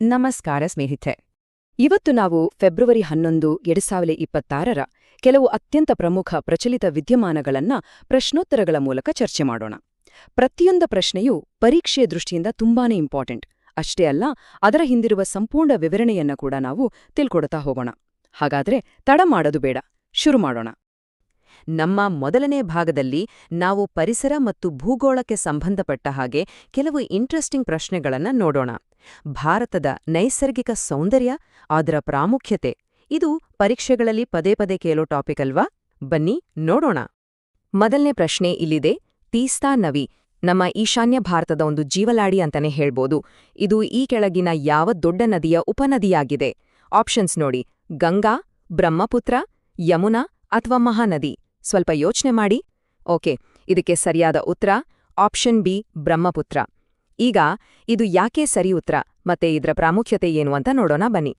ನಮಸ್ಕಾರ ಸ್ನೇಹಿತೆ. ಇವತ್ತು ನಾವು ಫೆಬ್ರವರಿ 11, 2026ರ ಕೆಲವು ಅತ್ಯಂತ ಪ್ರಮುಖ ಪ್ರಚಲಿತ ವಿದ್ಯಮಾನಗಳನ್ನ ಪ್ರಶ್ನೋತ್ತರಗಳ ಮೂಲಕ ಚರ್ಚೆ ಮಾಡೋಣ. ಪ್ರತಿಯೊಂದು ಪ್ರಶ್ನೆಯೂ ಪರೀಕ್ಷೆಯ ದೃಷ್ಟಿಯಿಂದ ತುಂಬಾನೇ ಇಂಪಾರ್ಟೆಂಟ್. ಅಷ್ಟೇ ಅಲ್ಲ, ಅದರ ಹಿಂದಿರುವ ಸಂಪೂರ್ಣ ವಿವರಣೆಯನ್ನ ಕೂಡ ನಾವು ತಿಳ್ಕೊಡ್ತಾ ಹೋಗೋಣ. ಹಾಗಾದ್ರೆ ತಡ ಮಾಡೋದು ಬೇಡ, ಶುರು ಮಾಡೋಣ. ನಮ್ಮ ಮೊದಲನೇ ಭಾಗದಲ್ಲಿ ನಾವು ಪರಿಸರ ಮತ್ತು ಭೂಗೋಳಕ್ಕೆ ಸಂಬಂಧಪಟ್ಟ ಹಾಗೆ ಕೆಲವು ಇಂಟ್ರೆಸ್ಟಿಂಗ್ ಪ್ರಶ್ನೆಗಳನ್ನ ನೋಡೋಣ. ಭಾರತದ ನೈಸರ್ಗಿಕ ಸೌಂದರ್ಯ, ಅದರ ಪ್ರಾಮುಖ್ಯತೆ, ಇದು ಪರೀಕ್ಷೆಗಳಲ್ಲಿ ಪದೇ ಪದೇ ಕೇಳೋ ಟಾಪಿಕ್ ಅಲ್ವಾ? ಬನ್ನಿ ನೋಡೋಣ. ಮೊದಲನೇ ಪ್ರಶ್ನೆ ಇಲ್ಲಿದೆ. ತೀಸ್ತಾ ನದಿ ನಮ್ಮ ಈಶಾನ್ಯ ಭಾರತದ ಒಂದು ಜೀವಲಾಡಿ ಅಂತಾನೆ ಹೇಳ್ಬೋದು. ಇದು ಈ ಕೆಳಗಿನ ಯಾವ ದೊಡ್ಡ ನದಿಯ ಉಪನದಿಯಾಗಿದೆ? ಆಪ್ಷನ್ಸ್ ನೋಡಿ: ಗಂಗಾ, ಬ್ರಹ್ಮಪುತ್ರ, ಯಮುನಾ ಅಥವಾ ಮಹಾನದಿ. ಸ್ವಲ್ಪ ಯೋಚನೆ ಮಾಡಿ. ಓಕೆ, ಇದಕ್ಕೆ ಸರಿಯಾದ ಉತ್ತರ ಆಪ್ಷನ್ ಬಿ, ಬ್ರಹ್ಮಪುತ್ರ. ಈಗ ಇದು ಯಾಕೆ ಸರಿ ಉತ್ತರ ಮತ್ತೆ ಇದರ ಪ್ರಾಮುಖ್ಯತೆ ಏನು ಅಂತ ನೋಡೋಣ ಬನ್ನಿ.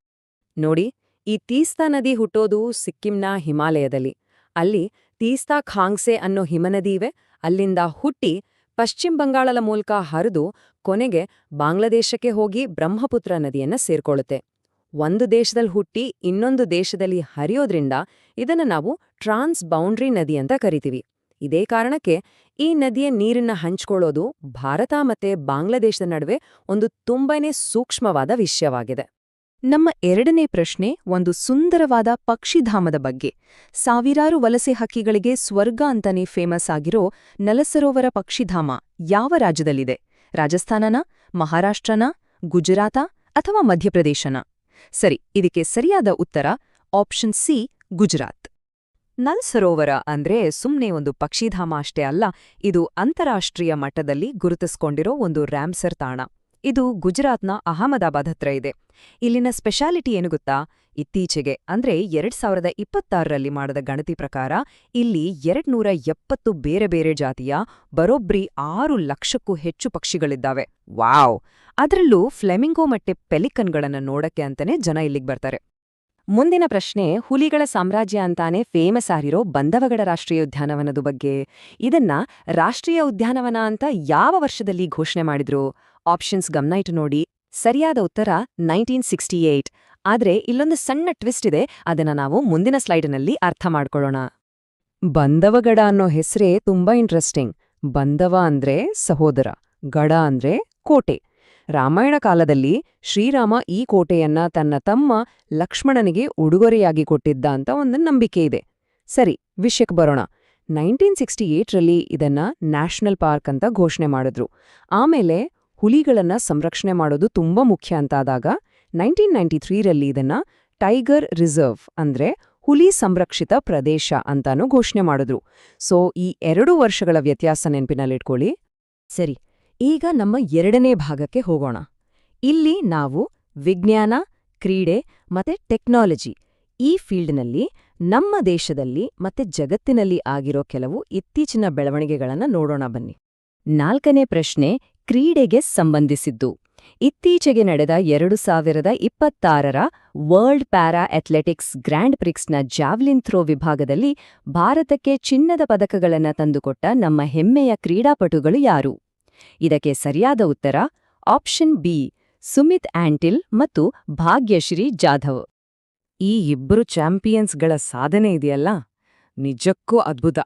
ನೋಡಿ, ಈ ತೀಸ್ತಾ ನದಿ ಹುಟ್ಟೋದು ಸಿಕ್ಕಿಂನ ಹಿಮಾಲಯದಲ್ಲಿ. ಅಲ್ಲಿ ತೀಸ್ತಾ ಖಾಂಗ್ಸೆ ಅನ್ನೋ ಹಿಮನದಿ ಇವೆ. ಅಲ್ಲಿಂದ ಹುಟ್ಟಿ ಪಶ್ಚಿಮ ಬಂಗಾಳದ ಮೂಲಕ ಹರಿದು ಕೊನೆಗೆ ಬಾಂಗ್ಲಾದೇಶಕ್ಕೆ ಹೋಗಿ ಬ್ರಹ್ಮಪುತ್ರ ನದಿಯನ್ನ ಸೇರ್ಕೊಳ್ಳುತ್ತೆ. ಒಂದು ದೇಶದಲ್ಲಿ ಹುಟ್ಟಿ ಇನ್ನೊಂದು ದೇಶದಲ್ಲಿ ಹರಿಯೋದ್ರಿಂದ ಇದನ್ನ ನಾವು ಟ್ರಾನ್ಸ್ ಬೌಂಡ್ರಿ ನದಿ ಅಂತ ಕರಿತೀವಿ. ಇದೇ ಕಾರಣಕ್ಕೆ ಈ ನದಿಯ ನೀರನ್ನ ಹಂಚ್ಕೊಳ್ಳೋದು ಭಾರತ ಮತ್ತೆ ಬಾಂಗ್ಲಾದೇಶದ ನಡುವೆ ಒಂದು ತುಂಬಾನೇ ಸೂಕ್ಷ್ಮವಾದ ವಿಷಯವಾಗಿದೆ. ನಮ್ಮ ಎರಡನೇ ಪ್ರಶ್ನೆ ಒಂದು ಸುಂದರವಾದ ಪಕ್ಷಿಧಾಮದ ಬಗ್ಗೆ. ಸಾವಿರಾರು ವಲಸೆ ಹಕ್ಕಿಗಳಿಗೆ ಸ್ವರ್ಗ ಅಂತಾನೆ ಫೇಮಸ್ ಆಗಿರೋ ನಲಸರೋವರ ಪಕ್ಷಿಧಾಮ ಯಾವ ರಾಜ್ಯದಲ್ಲಿದೆ? ರಾಜಸ್ಥಾನನ, ಮಹಾರಾಷ್ಟ್ರನ, ಗುಜರಾತ ಅಥವಾ ಮಧ್ಯಪ್ರದೇಶನ? ಸರಿ, ಇದಕ್ಕೆ ಸರಿಯಾದ ಉತ್ತರ ಆಪ್ಷನ್ ಸಿ, ಗುಜರಾತ್. ನಲ್ ಸರೋವರ ಅಂದ್ರೆ ಸುಮ್ನೆ ಒಂದು ಪಕ್ಷಿಧಾಮ ಅಷ್ಟೇ ಅಲ್ಲ, ಇದು ಅಂತಾರಾಷ್ಟ್ರೀಯ ಮಟ್ಟದಲ್ಲಿ ಗುರುತಿಸ್ಕೊಂಡಿರೋ ಒಂದು ರಾಮ್ಸರ್ ತಾಣ. ಇದು ಗುಜರಾತ್ನ ಅಹಮದಾಬಾದ್ ಹತ್ರ ಇದೆ. ಇಲ್ಲಿನ ಸ್ಪೆಷಾಲಿಟಿ ಏನು ಗೊತ್ತಾ? ಇತ್ತೀಚೆಗೆ ಅಂದ್ರೆ 2026ರಲ್ಲಿ ಮಾಡಿದ ಗಣತಿ ಪ್ರಕಾರ ಇಲ್ಲಿ 270 ಬೇರೆ ಬೇರೆ ಜಾತಿಯ ಬರೋಬ್ಬರಿ 6 ಲಕ್ಷಕ್ಕೂ ಹೆಚ್ಚು ಪಕ್ಷಿಗಳಿದ್ದಾವೆ. ವಾವ್! ಅದರಲ್ಲೂ ಫ್ಲೆಮಿಂಗೋ ಮತ್ತೆ ಪೆಲಿಕನ್ಗಳನ್ನ ನೋಡಕ್ಕೆ ಅಂತಾನೆ ಜನ ಇಲ್ಲಿಗೆ ಬರ್ತಾರೆ. ಮುಂದಿನ ಪ್ರಶ್ನೆ ಹುಲಿಗಳ ಸಾಮ್ರಾಜ್ಯ ಅಂತಾನೆ ಫೇಮಸ್ ಆಗಿರೋ ಬಂಧವಗಡ ರಾಷ್ಟ್ರೀಯ ಉದ್ಯಾನವನದ ಬಗ್ಗೆ. ಇದನ್ನ ರಾಷ್ಟ್ರೀಯ ಉದ್ಯಾನವನ ಅಂತ ಯಾವ ವರ್ಷದಲ್ಲಿ ಘೋಷಣೆ ಮಾಡಿದ್ರು? ಆಪ್ಷನ್ಸ್ ಗಮನ ಇಟ್ಟು ನೋಡಿ. ಸರಿಯಾದ ಉತ್ತರ 1968. ಆದ್ರೆ ಇಲ್ಲೊಂದು ಸಣ್ಣ ಟ್ವಿಸ್ಟ್ ಇದೆ, ಅದನ್ನ ನಾವು ಮುಂದಿನ ಸ್ಲೈಡ್ನಲ್ಲಿ ಅರ್ಥ ಮಾಡ್ಕೊಳ್ಳೋಣ. ಬಂಧವಗಡ ಅನ್ನೋ ಹೆಸರೇ ತುಂಬಾ ಇಂಟ್ರೆಸ್ಟಿಂಗ್. ಬಂಧವ ಅಂದ್ರೆ ಸಹೋದರ, ಗಡ ಅಂದ್ರೆ ಕೋಟೆ. ರಾಮಾಯಣ ಕಾಲದಲ್ಲಿ ಶ್ರೀರಾಮ ಈ ಕೋಟೆಯನ್ನ ತನ್ನ ತಮ್ಮ ಲಕ್ಷ್ಮಣನಿಗೆ ಉಡುಗೊರೆಯಾಗಿ ಕೊಟ್ಟಿದ್ದ ಅಂತ ಒಂದು ನಂಬಿಕೆ ಇದೆ. ಸರಿ, ವಿಷಯಕ್ಕೆ ಬರೋಣ. 1968ರಲ್ಲಿ ಇದನ್ನ ನ್ಯಾಷನಲ್ ಪಾರ್ಕ್ ಅಂತ ಘೋಷಣೆ ಮಾಡಿದ್ರು. ಆಮೇಲೆ ಹುಲಿಗಳನ್ನ ಸಂರಕ್ಷಣೆ ಮಾಡೋದು ತುಂಬಾ ಮುಖ್ಯ ಅಂತಾದಾಗ 1993ರಲ್ಲಿ ಇದನ್ನ ಟೈಗರ್ ರಿಸರ್ವ್ ಅಂದ್ರೆ ಹುಲಿ ಸಂರಕ್ಷಿತ ಪ್ರದೇಶ ಅಂತಾನೂ ಘೋಷಣೆ ಮಾಡಿದ್ರು. ಸೊ ಈ 2 ವರ್ಷಗಳ ವ್ಯತ್ಯಾಸ ನೆನಪಿನಲ್ಲಿಟ್ಕೊಳ್ಳಿ. ಸರಿ, ಈಗ ನಮ್ಮ ಎರಡನೇ ಭಾಗಕ್ಕೆ ಹೋಗೋಣ. ಇಲ್ಲಿ ನಾವು ವಿಜ್ಞಾನ, ಕ್ರೀಡೆ ಮತ್ತೆ ಟೆಕ್ನಾಲಜಿ ಈ ಫೀಲ್ಡ್ನಲ್ಲಿ ನಮ್ಮ ದೇಶದಲ್ಲಿ ಮತ್ತೆ ಜಗತ್ತಿನಲ್ಲಿ ಆಗಿರೋ ಕೆಲವು ಇತ್ತೀಚಿನ ಬೆಳವಣಿಗೆಗಳನ್ನ ನೋಡೋಣ ಬನ್ನಿ. 4ನೇ ಪ್ರಶ್ನೆ ಕ್ರೀಡೆಗೆ ಸಂಬಂಧಿಸಿದ್ದು. ಇತ್ತೀಚೆಗೆ ನಡೆದ 2026ರ ವರ್ಲ್ಡ್ ಪ್ಯಾರಾ ಅಥ್ಲೆಟಿಕ್ಸ್ ಗ್ರ್ಯಾಂಡ್ ಪ್ರಿಕ್ಸ್ನ ಜಾವ್ಲಿನ್ ಥ್ರೋ ವಿಭಾಗದಲ್ಲಿ ಭಾರತಕ್ಕೆ ಚಿನ್ನದ ಪದಕಗಳನ್ನು ತಂದುಕೊಟ್ಟ ನಮ್ಮ ಹೆಮ್ಮೆಯ ಕ್ರೀಡಾಪಟುಗಳು ಯಾರು? ಇದಕ್ಕೆ ಸರಿಯಾದ ಉತ್ತರ ಆಪ್ಷನ್ ಬಿ, ಸುಮಿತ್ ಆಂಟಿಲ್ ಮತ್ತು ಭಾಗ್ಯಶ್ರೀ ಜಾಧವ್. ಈ ಇಬ್ಬರು ಚಾಂಪಿಯನ್ಸ್ಗಳ ಸಾಧನೆ ಇದೆಯಲ್ಲ, ನಿಜಕ್ಕೂ ಅದ್ಭುತ.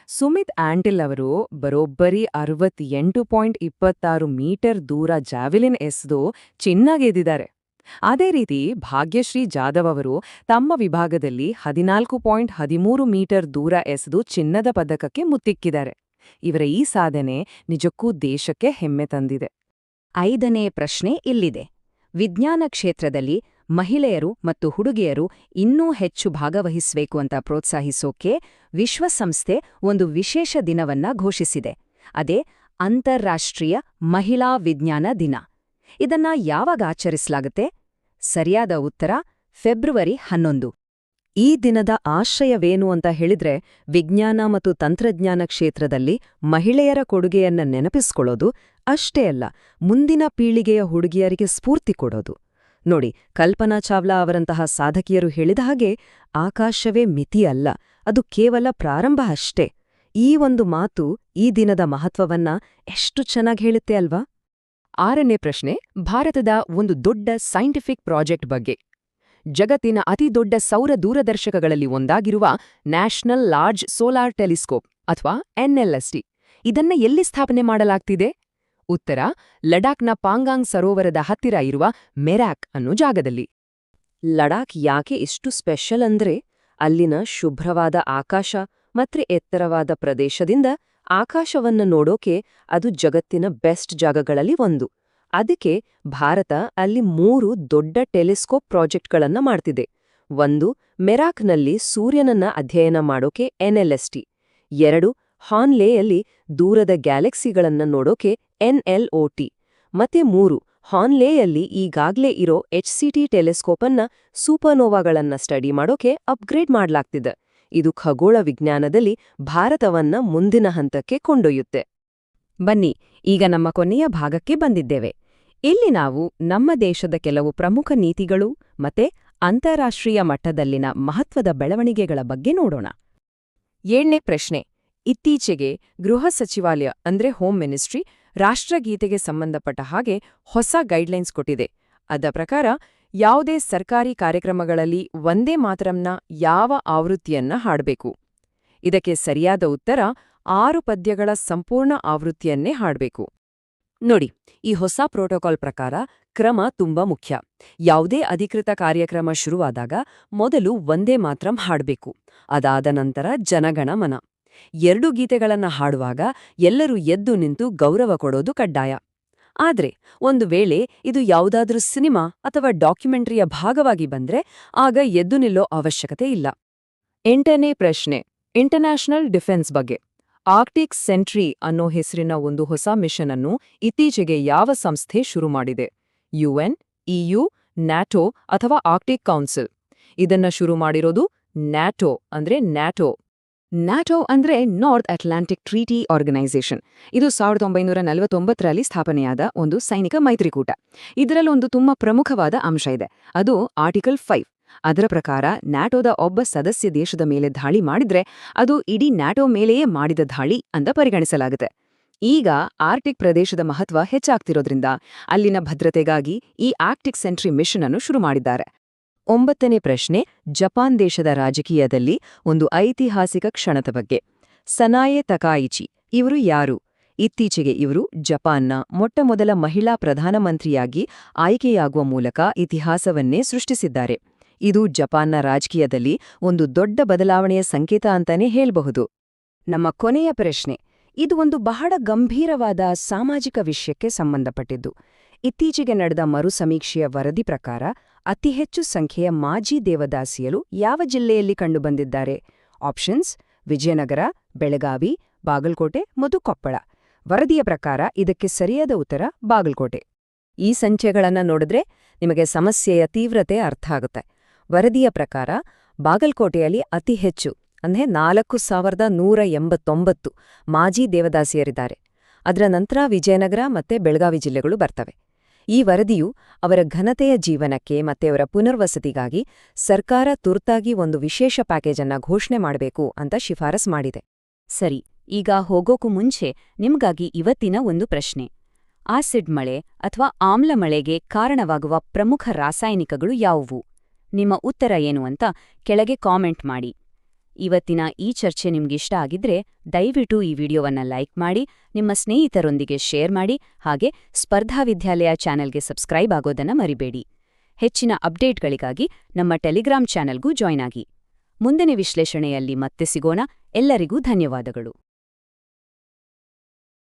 ಸುಮಿತ್ ಆಂಟಿಲ್ ಅವರು ಬರೋಬ್ಬರಿ 68.26 ಮೀಟರ್ ದೂರ ಜಾವೆಲಿನ್ ಎಸೆದು ಚಿನ್ನ ಗೆದ್ದಿದ್ದಾರೆ. ಅದೇ ರೀತಿ ಭಾಗ್ಯಶ್ರೀ ಜಾಧವ್ ಅವರು ತಮ್ಮ ವಿಭಾಗದಲ್ಲಿ 14.13 ಮೀಟರ್ ದೂರ ಎಸೆದು ಚಿನ್ನದ ಪದಕಕ್ಕೆ ಮುತ್ತಿಕ್ಕಿದ್ದಾರೆ. ಇವರ ಈ ಸಾಧನೆ ನಿಜಕ್ಕೂ ದೇಶಕ್ಕೆ ಹೆಮ್ಮೆ ತಂದಿದೆ. 5ನೇ ಪ್ರಶ್ನೆ ಇಲ್ಲಿದೆ. ವಿಜ್ಞಾನ ಕ್ಷೇತ್ರದಲ್ಲಿ ಮಹಿಳೆಯರು ಮತ್ತು ಹುಡುಗಿಯರು ಇನ್ನೂ ಹೆಚ್ಚು ಭಾಗವಹಿಸಬೇಕು ಅಂತ ಪ್ರೋತ್ಸಾಹಿಸೋಕೆ ವಿಶ್ವಸಂಸ್ಥೆ ಒಂದು ವಿಶೇಷ ದಿನವನ್ನ ಘೋಷಿಸಿದೆ. ಅದೇ ಅಂತಾರಾಷ್ಟ್ರೀಯ ಮಹಿಳಾ ವಿಜ್ಞಾನ ದಿನ. ಇದನ್ನ ಯಾವಾಗ ಆಚರಿಸಲಾಗುತ್ತೆ? ಸರಿಯಾದ ಉತ್ತರ ಫೆಬ್ರವರಿ 11. ಈ ದಿನದ ಆಶಯವೇನು ಅಂತ ಹೇಳಿದ್ರೆ, ವಿಜ್ಞಾನ ಮತ್ತು ತಂತ್ರಜ್ಞಾನ ಕ್ಷೇತ್ರದಲ್ಲಿ ಮಹಿಳೆಯರ ಕೊಡುಗೆಯನ್ನ ನೆನಪಿಸ್ಕೊಳ್ಳೋದು ಅಷ್ಟೇ ಅಲ್ಲ, ಮುಂದಿನ ಪೀಳಿಗೆಯ ಹುಡುಗಿಯರಿಗೆ ಸ್ಫೂರ್ತಿ ಕೊಡೋದು. ನೋಡಿ, ಕಲ್ಪನಾ ಚಾವ್ಲಾ ಅವರಂತಹ ಸಾಧಕಿಯರು ಹೇಳಿದ ಹಾಗೆ ಆಕಾಶವೇ ಮಿತಿಯಲ್ಲ, ಅದು ಕೇವಲ ಪ್ರಾರಂಭ ಅಷ್ಟೇ. ಈ ಒಂದು ಮಾತು ಈ ದಿನದ ಮಹತ್ವವನ್ನ ಎಷ್ಟು ಚೆನ್ನಾಗಿ ಹೇಳುತ್ತೆ ಅಲ್ವಾ? 6ನೇ ಪ್ರಶ್ನೆ ಭಾರತದ ಒಂದು ದೊಡ್ಡ ಸೈಂಟಿಫಿಕ್ ಪ್ರಾಜೆಕ್ಟ್ ಬಗ್ಗೆ. ಜಗತ್ತಿನ ಅತಿದೊಡ್ಡ ಸೌರ ದೂರದರ್ಶಕಗಳಲ್ಲಿ ಒಂದಾಗಿರುವ ನ್ಯಾಷನಲ್ ಲಾರ್ಜ್ ಸೋಲಾರ್ ಟೆಲಿಸ್ಕೋಪ್ ಅಥವಾ NLST ಇದನ್ನ ಎಲ್ಲಿ ಸ್ಥಾಪನೆ ಮಾಡಲಾಗ್ತಿದೆ? ಉತ್ತರ ಲಡಾಖ್ನ ಪಾಂಗಾಂಗ್ ಸರೋವರದ ಹತ್ತಿರ ಇರುವ ಮೆರಾಕ್ ಅನ್ನೋ ಜಾಗದಲ್ಲಿ. ಲಡಾಖ್ ಯಾಕೆ ಇಷ್ಟು ಸ್ಪೆಷಲ್ ಅಂದ್ರೆ ಅಲ್ಲಿನ ಶುಭ್ರವಾದ ಆಕಾಶ ಮತ್ತೆ ಎತ್ತರವಾದ ಪ್ರದೇಶದಿಂದ ಆಕಾಶವನ್ನ ನೋಡೋಕೆ ಅದು ಜಗತ್ತಿನ ಬೆಸ್ಟ್ ಜಾಗಗಳಲ್ಲಿ ಒಂದು. ಅದಕ್ಕೆ ಭಾರತ ಅಲ್ಲಿ 3 ದೊಡ್ಡ ಟೆಲಿಸ್ಕೋಪ್ ಪ್ರಾಜೆಕ್ಟ್ಗಳನ್ನ ಮಾಡ್ತಿದೆ. ಒಂದು ಮೆರಾಕ್ನಲ್ಲಿ ಸೂರ್ಯನನ್ನ ಅಧ್ಯಯನ ಮಾಡೋಕೆ NLST, 2 ಹಾನ್ಲೇಯಲ್ಲಿ ದೂರದ ಗ್ಯಾಲಕ್ಸಿಗಳನ್ನ ನೋಡೋಕೆ NLOT, ಮತ್ತೆ 3 ಹಾನ್ಲೇಯಲ್ಲಿ ಈಗಾಗ್ಲೇ ಇರೋ HCT ಟೆಲಿಸ್ಕೋಪ್ ಅನ್ನ ಸೂಪರ್ನೋವಾಗಳನ್ನ ಸ್ಟಡಿ ಮಾಡೋಕೆ ಅಪ್ಗ್ರೇಡ್ ಮಾಡ್ಲಾಗ್ತಿದೆ. ಇದು ಖಗೋಳ ವಿಜ್ಞಾನದಲ್ಲಿ ಭಾರತವನ್ನ ಮುಂದಿನ ಹಂತಕ್ಕೆ ಕೊಂಡೊಯ್ಯುತ್ತೆ. ಬನ್ನಿ, ಈಗ ನಮ್ಮ ಕೊನೆಯ ಭಾಗಕ್ಕೆ ಬಂದಿದ್ದೇವೆ. ಇಲ್ಲಿ ನಾವು ನಮ್ಮ ದೇಶದ ಕೆಲವು ಪ್ರಮುಖ ನೀತಿಗಳು ಮತ್ತೆ ಅಂತಾರಾಷ್ಟ್ರೀಯ ಮಟ್ಟದಲ್ಲಿನ ಮಹತ್ವದ ಬೆಳವಣಿಗೆಗಳ ಬಗ್ಗೆ ನೋಡೋಣ. 7ನೇ ಪ್ರಶ್ನೆ. ಇತ್ತೀಚೆಗೆ ಗೃಹ ಸಚಿವಾಲಯ ಅಂದ್ರೆ ಹೋಮ್ ಮಿನಿಸ್ಟ್ರಿ ರಾಷ್ಟ್ರಗೀತೆಗೆ ಸಂಬಂಧಪಟ್ಟ ಹಾಗೆ ಹೊಸ ಗೈಡ್ಲೈನ್ಸ್ ಕೊಟ್ಟಿದೆ. ಅದ ಪ್ರಕಾರ ಯಾವುದೇ ಸರ್ಕಾರಿ ಕಾರ್ಯಕ್ರಮಗಳಲ್ಲಿ ವಂದೇ ಮಾತರಂನ ಯಾವ ಆವೃತ್ತಿಯನ್ನ ಹಾಡಬೇಕು. ಇದಕ್ಕೆ ಸರಿಯಾದ ಉತ್ತರ 6 ಪದ್ಯಗಳ ಸಂಪೂರ್ಣ ಆವೃತ್ತಿಯನ್ನೇ ಹಾಡಬೇಕು. ನೋಡಿ, ಈ ಹೊಸ ಪ್ರೋಟೋಕಾಲ್ ಪ್ರಕಾರ ಕ್ರಮ ತುಂಬಾ ಮುಖ್ಯ. ಯಾವುದೇ ಅಧಿಕೃತ ಕಾರ್ಯಕ್ರಮ ಶುರುವಾದಾಗ ಮೊದಲು ವಂದೇ ಮಾತರಂ ಹಾಡಬೇಕು. ಅದಾದ ನಂತರ ಜನಗಣಮನ. 2 ಗೀತೆಗಳನ್ನ ಹಾಡುವಾಗ ಎಲ್ಲರೂ ಎದ್ದು ನಿಂತು ಗೌರವ ಕೊಡೋದು ಕಡ್ಡಾಯ. ಆದ್ರೆ ಒಂದು ವೇಳೆ ಇದು ಯಾವುದಾದ್ರೂ ಸಿನಿಮಾ ಅಥವಾ ಡಾಕ್ಯುಮೆಂಟರಿಯ ಭಾಗವಾಗಿ ಬಂದ್ರೆ ಆಗ ಎದ್ದು ನಿಲ್ಲೋ ಅವಶ್ಯಕತೆ ಇಲ್ಲ. 8ನೇ ಪ್ರಶ್ನೆ. ಇಂಟರ್ನ್ಯಾಷನಲ್ ಡಿಫೆನ್ಸ್ ಬಗ್ಗೆ. ಆರ್ಕ್ಟಿಕ್ ಸೆಂಟ್ರಿ ಅನ್ನೋ ಹೆಸರಿನ ಒಂದು ಹೊಸ ಮಿಷನ್ ಅನ್ನು ಇತ್ತೀಚೆಗೆ ಯಾವ ಸಂಸ್ಥೆ ಶುರು ಮಾಡಿದೆ? UN, EU, ನ್ಯಾಟೋ ಅಥವಾ ಆರ್ಕ್ಟಿಕ್ ಕೌನ್ಸಿಲ್? ಇದನ್ನ ಶುರು ಮಾಡಿರೋದು ನ್ಯಾಟೋ ಅಂದ್ರೆ ನ್ಯಾಟೋ. ನ್ಯಾಟೋ ಅಂದ್ರೆ ನಾರ್ತ್ ಅಟ್ಲಾಂಟಿಕ್ ಟ್ರೀಟಿ ಆರ್ಗನೈಸೇಷನ್. ಇದು 1949ರಲ್ಲಿ ಸ್ಥಾಪನೆಯಾದ ಒಂದು ಸೈನಿಕ ಮೈತ್ರಿಕೂಟ. ಇದರಲ್ಲೊಂದು ತುಂಬಾ ಪ್ರಮುಖವಾದ ಅಂಶ ಇದೆ. ಅದು ಆರ್ಟಿಕಲ್ 5. ಅದರ ಪ್ರಕಾರ ನ್ಯಾಟೋದ ಒಬ್ಬ ಸದಸ್ಯ ದೇಶದ ಮೇಲೆ ದಾಳಿ ಮಾಡಿದ್ರೆ ಅದು ಇಡೀ ನ್ಯಾಟೋ ಮೇಲೆಯೇ ಮಾಡಿದ ದಾಳಿ ಅಂತ ಪರಿಗಣಿಸಲಾಗುತ್ತೆ. ಈಗ ಆರ್ಟಿಕ್ ಪ್ರದೇಶದ ಮಹತ್ವ ಹೆಚ್ಚಾಗ್ತಿರೋದ್ರಿಂದ ಅಲ್ಲಿನ ಭದ್ರತೆಗಾಗಿ ಈ ಆರ್ಕ್ಟಿಕ್ ಸೆಂಟ್ರಿ ಮಿಷನ್ ಅನ್ನು ಶುರು ಮಾಡಿದ್ದಾರೆ. 9ನೇ ಪ್ರಶ್ನೆ. ಜಪಾನ್ ದೇಶದ ರಾಜಕೀಯದಲ್ಲಿ ಒಂದು ಐತಿಹಾಸಿಕ ಕ್ಷಣದ ಬಗ್ಗೆ. ಸನಾಯೆ ತಕಾಯಿಚಿ ಇವರು ಯಾರು? ಇತ್ತೀಚೆಗೆ ಇವರು ಜಪಾನ್ನ ಮೊಟ್ಟಮೊದಲ ಮಹಿಳಾ ಪ್ರಧಾನಮಂತ್ರಿಯಾಗಿ ಆಯ್ಕೆಯಾಗುವ ಮೂಲಕ ಇತಿಹಾಸವನ್ನೇ ಸೃಷ್ಟಿಸಿದ್ದಾರೆ. ಇದು ಜಪಾನ್ನ ರಾಜಕೀಯದಲ್ಲಿ ಒಂದು ದೊಡ್ಡ ಬದಲಾವಣೆಯ ಸಂಕೇತ ಅಂತಾನೆ ಹೇಳ್ಬಹುದು. ನಮ್ಮ ಕೊನೆಯ ಪ್ರಶ್ನೆ. ಇದು ಒಂದು ಬಹಳ ಗಂಭೀರವಾದ ಸಾಮಾಜಿಕ ವಿಷಯಕ್ಕೆ ಸಂಬಂಧಪಟ್ಟಿದ್ದು. ಇತ್ತೀಚೆಗೆ ನಡೆದ ಮರುಸಮೀಕ್ಷೆಯ ವರದಿ ಪ್ರಕಾರ ಅತಿ ಹೆಚ್ಚು ಸಂಖ್ಯೆಯ ಮಾಜಿ ದೇವದಾಸಿಯರು ಯಾವ ಜಿಲ್ಲೆಯಲ್ಲಿ ಕಂಡುಬಂದಿದ್ದಾರೆ? ಆಪ್ಷನ್ಸ್: ವಿಜಯನಗರ, ಬೆಳಗಾವಿ, ಬಾಗಲಕೋಟೆ ಮತ್ತು ಕೊಪ್ಪಳ. ವರದಿಯ ಪ್ರಕಾರ ಇದಕ್ಕೆ ಸರಿಯಾದ ಉತ್ತರ ಬಾಗಲಕೋಟೆ. ಈ ಸಂಖ್ಯೆಗಳನ್ನ ನೋಡಿದ್ರೆ ನಿಮಗೆ ಸಮಸ್ಯೆಯ ತೀವ್ರತೆ ಅರ್ಥ ಆಗುತ್ತೆ. ವರದಿಯ ಪ್ರಕಾರ ಬಾಗಲಕೋಟೆಯಲ್ಲಿ ಅತಿ ಹೆಚ್ಚು ಅಂದ್ರೆ 4189 ಮಾಜಿ ದೇವದಾಸಿಯರಿದ್ದಾರೆ. ಅದರ ನಂತರ ವಿಜಯನಗರ ಮತ್ತೆ ಬೆಳಗಾವಿ ಜಿಲ್ಲೆಗಳು ಬರ್ತವೆ. ಈ ವರದಿಯು ಅವರ ಘನತೆಯ ಜೀವನಕ್ಕೆ ಮತ್ತೆ ಅವರ ಪುನರ್ವಸತಿಗಾಗಿ ಸರ್ಕಾರ ತುರ್ತಾಗಿ ಒಂದು ವಿಶೇಷ ಪ್ಯಾಕೇಜ್ ಅನ್ನ ಘೋಷಣೆ ಮಾಡಬೇಕು ಅಂತ ಶಿಫಾರಸ್ ಮಾಡಿದೆ. ಸರಿ, ಈಗ ಹೋಗೋಕು ಮುಂಚೆ ನಿಮ್ಗಾಗಿ ಇವತ್ತಿನ ಒಂದು ಪ್ರಶ್ನೆ. ಆಸಿಡ್ ಮಳೆ ಅಥವಾ ಆಮ್ಲ ಮಳೆಗೆ ಕಾರಣವಾಗುವ ಪ್ರಮುಖ ರಾಸಾಯನಿಕಗಳು ಯಾವುವು? ನಿಮ್ಮ ಉತ್ತರ ಏನು ಅಂತ ಕೆಳಗೆ ಕಾಮೆಂಟ್ ಮಾಡಿ. ಇವತ್ತಿನ ಈ ಚರ್ಚೆ ನಿಮ್ಗಿಷ್ಟ ಆಗಿದ್ರೆ ದಯವಿಟ್ಟು ಈ ವಿಡಿಯೋವನ್ನ ಲೈಕ್ ಮಾಡಿ, ನಿಮ್ಮ ಸ್ನೇಹಿತರೊಂದಿಗೆ ಶೇರ್ ಮಾಡಿ, ಹಾಗೆ ಸ್ಪರ್ಧಾ ವಿದ್ಯಾಲಯ ಚಾನೆಲ್ಗೆ ಸಬ್ಸ್ಕ್ರೈಬ್ ಆಗೋದನ್ನ ಮರಿಬೇಡಿ. ಹೆಚ್ಚಿನ ಅಪ್ಡೇಟ್ಗಳಿಗಾಗಿ ನಮ್ಮ ಟೆಲಿಗ್ರಾಮ್ ಚಾನೆಲ್ಗೂ ಜಾಯ್ನ್ ಆಗಿ. ಮುಂದಿನ ವಿಶ್ಲೇಷಣೆಯಲ್ಲಿ ಮತ್ತೆ ಸಿಗೋಣ. ಎಲ್ಲರಿಗೂ ಧನ್ಯವಾದಗಳು.